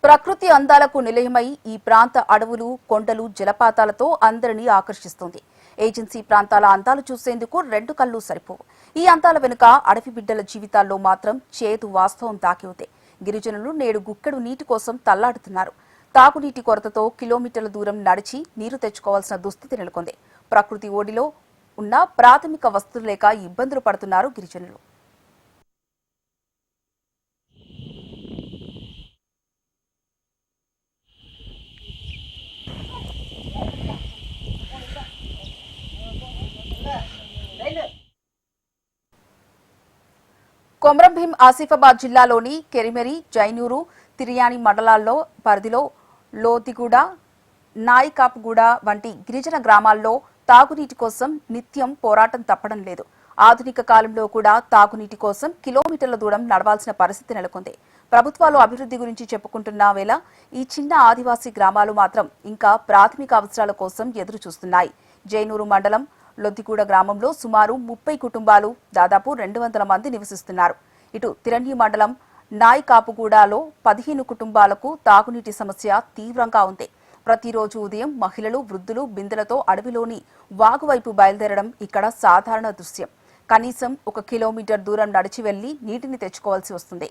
ప్రకృతి అందాలకు నిలయమై ఈ ప్రాంత అడవులు, కొండలు, జలపాతాలతో అందరినీ ఆకర్షిస్తుంది. ఏజెన్సీ ప్రాంతాల అందాలు చూసేందుకు రెండు కళ్ళు సరిపోవు. ఈ అందాల వెనుక అడవి బిడ్డల జీవితాల్లో మాత్రం చేదు వాస్తవం దాగి ఉంది. గిరిజనులు నేడు గుక్కెడు నీటి కోసం తల్లాడుతున్నారు. తాగునీటి కొరతతో కిలోమీటర్ల దూరం నడిచి నీరు తెచ్చుకోవాల్సిన దుస్థితి నెలకొంది. ప్రకృతి ఓడిలో ఉన్న ప్రాథమిక వస్తువులు లేక ఇబ్బందులు పడుతున్నారు గిరిజనులు. కొమరంభీం ఆసిఫాబాద్ జిల్లాలోని కెరిమెరి, జైనూరు, తిర్యాని మండలాల్లో పరిధిలో లోతిగూడ, నాయికాపుగూడ వంటి గిరిజన గ్రామాల్లో తాగునీటి కోసం నిత్యం పోరాటం తప్పడం లేదు. ఆధునిక కాలంలో కూడా తాగునీటి కోసం కిలోమీటర్ల దూరం నడవాల్సిన పరిస్థితి నెలకొంది. ప్రభుత్వాలు అభివృద్ధి గురించి చెప్పుకుంటున్న వేళ ఈ చిన్న ఆదివాసీ గ్రామాలు మాత్రం ఇంకా ప్రాథమిక అవసరాల కోసం ఎదురు చూస్తున్నాయి. జైనూరు మండలం లొద్దిగూడ గ్రామంలో సుమారు 30 కుటుంబాలు, దాదాపు 200 మంది నివసిస్తున్నారు. ఇటు తిరణి మండలం నాయికాపుగూడలో 15 కుటుంబాలకు తాగునీటి సమస్య తీవ్రంగా ఉంది. ప్రతిరోజు ఉదయం మహిళలు, వృద్ధులు బిందెలతో అడవిలోని వాగువైపు బయలుదేరడం ఇక్కడ సాధారణ దృశ్యం. కనీసం 1 కిలోమీటర్ దూరం నడిచి వెళ్లి నీటిని తెచ్చుకోవాల్సి వస్తుంది.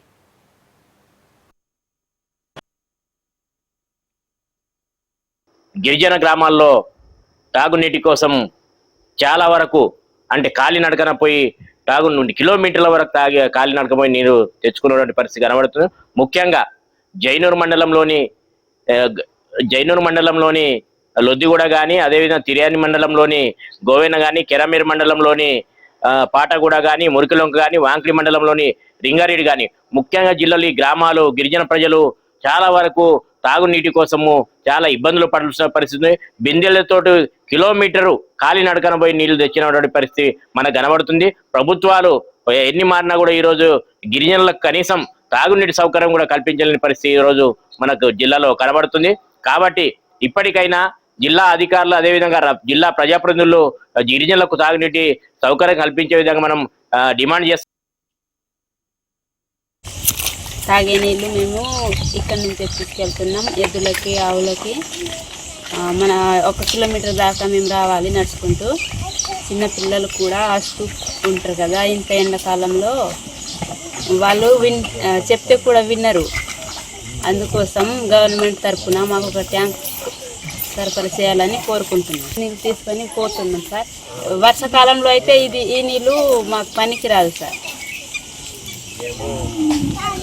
గిరిజన గ్రామాల్లో తాగునీటి కోసం చాలా వరకు అంటే కాలినడకన పోయి కిలోమీటర్ల వరకు కాలినడక పోయి నీరు తెచ్చుకున్నటువంటి పరిస్థితి కనబడుతుంది. ముఖ్యంగా జైనూరు మండలంలోని లొద్దిగూడ కానీ, అదేవిధంగా తిర్యాని మండలంలోని గోవెన కానీ, కెరమేరు మండలంలోని పాటగూడ కానీ, మురికిలొంక కానీ, వాంక్లి మండలంలోని రింగారెడ్డి కానీ, ముఖ్యంగా జిల్లాలో ఈ గ్రామాలు గిరిజన ప్రజలు చాలా వరకు తాగునీటి కోసము చాలా ఇబ్బందులు పడాల్సిన పరిస్థితి. బిందెలతో కిలోమీటరు కాలినడకన పోయి నీళ్లు తెచ్చినటువంటి పరిస్థితి మనకు కనబడుతుంది. ప్రభుత్వాలు ఎన్ని మారినా కూడా ఈరోజు గిరిజనులకు కనీసం తాగునీటి సౌకర్యం కూడా కల్పించలేని పరిస్థితి ఈరోజు మనకు జిల్లాలో కనబడుతుంది. కాబట్టి ఇప్పటికైనా జిల్లా అధికారులు, అదేవిధంగా జిల్లా ప్రజాప్రతినిధులు గిరిజనులకు తాగునీటి సౌకర్యం కల్పించే విధంగా మనం డిమాండ్ చేస్తాం. తాగే నీళ్ళు మేము ఇక్కడి నుంచి తీసుకెళ్తున్నాం. ఎద్దులకి, ఆవులకి మన 1 కిలోమీటర్ దాకా మేము రావాలి నడుచుకుంటూ. చిన్న పిల్లలు కూడా అస్తూ ఉంటారు కదా, ఇంత ఎండాకాలంలో వాళ్ళు చెప్తే కూడా వినరు. అందుకోసం గవర్నమెంట్ తరఫున మాకు ఒక ట్యాంక్ సరఫరా చేయాలని కోరుకుంటున్నాం. నీళ్ళు తీసుకొని పోతున్నాం సార్. వర్షాకాలంలో అయితే ఈ నీళ్ళు మాకు పనికి రాదు సార్.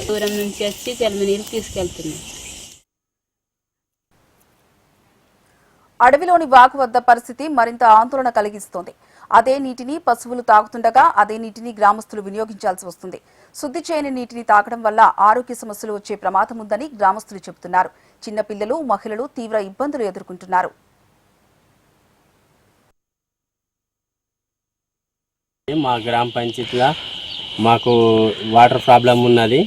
దూరం నుంచి వచ్చి చెల్మ నీళ్ళు తీసుకెళ్తున్నాం. అడవిలోని వాగు వద్ద పరిస్థితి మరింత ఆందోళన కలిగిస్తోంది. అదే నీటిని పశువులు తాగుతుండగా అదే నీటిని గ్రామస్తులు వినియోగించాల్సి వస్తుంది. శుద్ధి చేయని నీటిని తాగడం వల్ల ఆరోగ్య సమస్యలు వచ్చే ప్రమాదం ఉందని గ్రామస్తులు చెబుతున్నారు. చిన్నపిల్లలు, మహిళలు తీవ్ర ఇబ్బందులు ఎదుర్కొంటున్నారు. మా గ్రామ పంచాయతీలో మాకు వాటర్ ప్రాబ్లం ఉన్నది.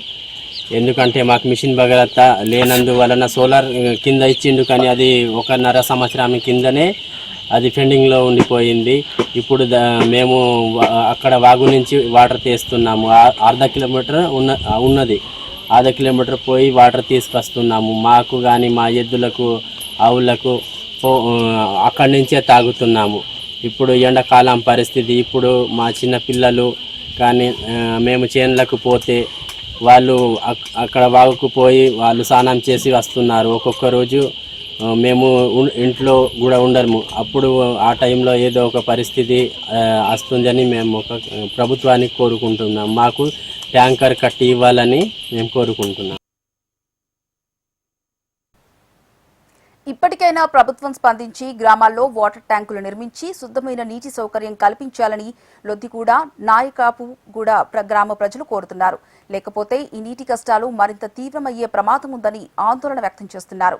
ఎందుకంటే మాకు మిషన్ భగీరథ లేనందువలన సోలార్ కింద ఇచ్చిండు, కానీ అది 1.5 సంవత్సరం కిందనే అది పెండింగ్లో ఉండిపోయింది. ఇప్పుడు మేము అక్కడ వాగు నుంచి వాటర్ తీస్తున్నాము. 1/2 కిలోమీటర్ ఉన్నది. 1/2 కిలోమీటర్ పోయి వాటర్ తీసుకొస్తున్నాము. మాకు కానీ మా ఎద్దులకు, ఆవులకు అక్కడి నుంచే తాగుతున్నాము. ఇప్పుడు ఎండాకాలం పరిస్థితి. ఇప్పుడు మా చిన్న పిల్లలు కానీ మేము చేనులకు పోతే వాళ్ళు అక్కడ వాగుకు పోయి వాళ్ళు స్నానం చేసి వస్తున్నారు. ఒక్కొక్క రోజు మేము ఇంట్లో కూడా ఉండము. అప్పుడు ఆ టైంలో ఏదో ఒక పరిస్థితి వస్తుందని మేము ఒక ప్రభుత్వాన్ని కోరుకుంటున్నాం. మాకు ట్యాంకర్ కట్టి ఇవ్వాలని మేము కోరుకుంటున్నాం. ఇప్పటికైనా ప్రభుత్వం స్పందించి గ్రామాల్లో వాటర్ ట్యాంకులు నిర్మించి శుద్ధమైన నీటి సౌకర్యం కల్పించాలని లొద్దిగూడ, నాయకాపుగూడ గ్రామ ప్రజలు కోరుతున్నారు. లేకపోతే ఈ నీటి కష్టాలు మరింత తీవ్రమయ్యే ప్రమాదం ఉందని ఆందోళన వ్యక్తం చేస్తున్నారు.